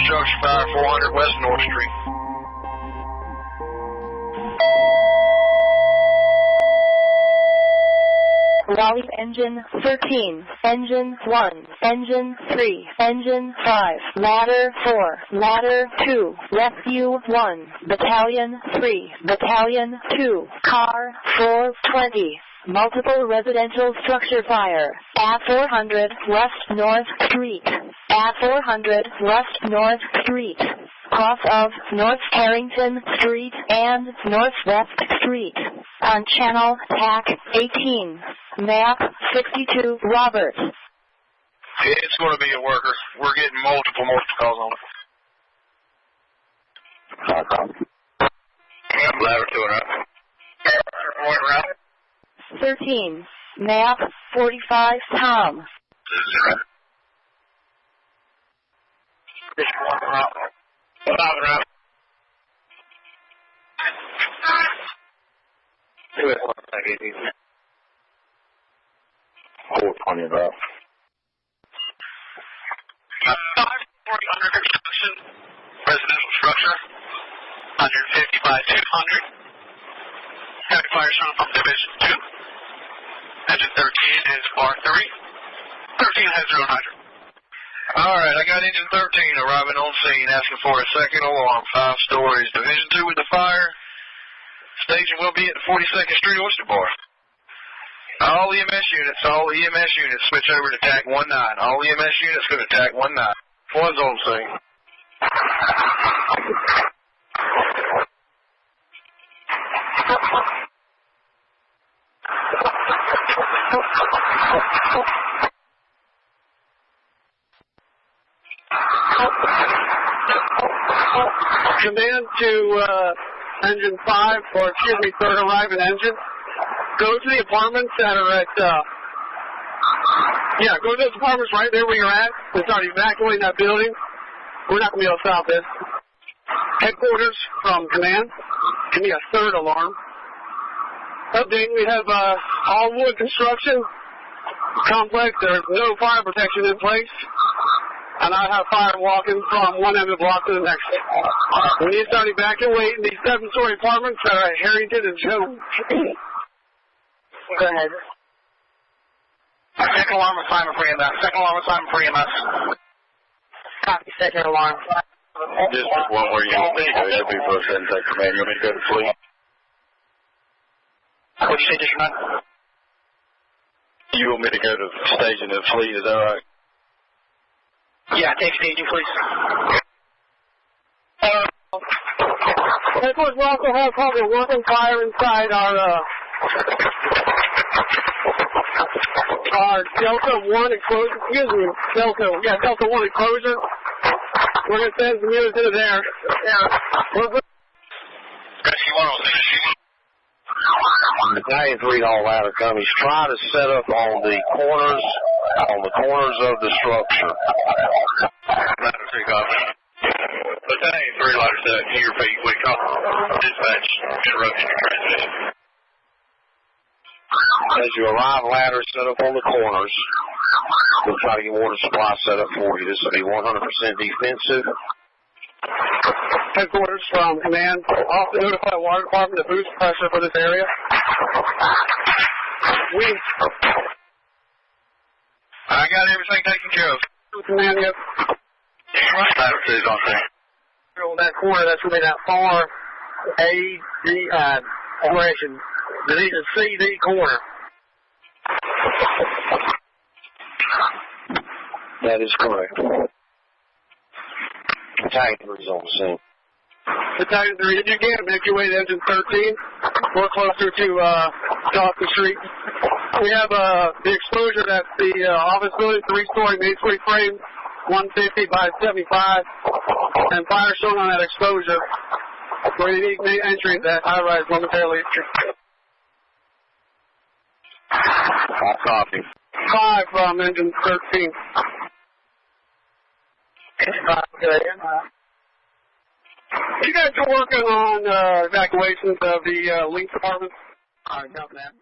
Structure fire 400 West North Street. Raleigh engine 13, engine 1, engine 3, engine 5, ladder 4, ladder 2, rescue 1, battalion 3, battalion 2, car 420. Multiple residential structure fire at 400 West North Street. At 400 West North Street. Cross of North Harrington Street and Northwest Street. On channel TAC 18. Map 62 Robert. It's going to be a worker. We're getting multiple calls on it. Yeah, ladder 2 and up. 13. Map 45 Tom. This one route. 5 route. 420 route. 540 under construction. Residential structure. 150 by 200. Heavy fire zone from Division 2. Engine 13 is bar 3. 13 has 0 hydrant. Alright, I got engine 13 arriving on scene, asking for a second alarm, 5 stories. Division 2 with the fire. Staging will be at the 42nd Street Oyster Bar. All EMS units, switch over to TAC 19. All EMS units go to TAC 19. One's on scene. Command to engine 5, or excuse me, third arriving engine. Go to the apartments that are at, go to those apartments right there where you're at and start evacuating that building. We're not going to be able to stop this. Headquarters from command, give me a third alarm. Update, we have all wood construction complex. There's no fire protection in place. And I have fire walking from one end of the block to the next. We need to start evacuating these 7-story apartments that are at Harrington and Jones. Go ahead. Second alarm assignment for EMS. Second alarm assignment for EMS. Copy, second alarm. District 1, where you want me to go? You'll be first in take command. You want me to go to fleet? What'd you say, District 9? You want me to go to staging and fleet, is that right? Yeah, take staging, please. Headquarters, we also have probably a working fire inside our Delta 1 enclosure. Excuse me, Delta 1 enclosure. We're going to send some units into there. Rescue 106. Battalion 3 all ladder coming. He's trying to set up on the corners of the structure. Ladder 3 copy. Battalion 3 ladder set up to your feet. We call dispatch interruption your transmission. As you arrive, ladder set up on the corners. We'll try to get water supply set up for you. This will be 100% defensive. Headquarters from command. Also notify the water department to boost pressure for this area. I got everything taken care of. Command, yep. Ladder 2 is on there. On that corner, that's really that far direction. Division CD corner. That is correct. Battalion 3 is on the scene. Battalion 3, you can make your way to engine 13. We're closer to Dawson Street. We have the exposure that's the office building, 3-story masonry frame, 150 by 75, and fire shown on that exposure. We're going to need entry at that high-rise momentarily. Copy. 5 from engine 13. You guys are working on evacuations of the Link department? All right, copy that.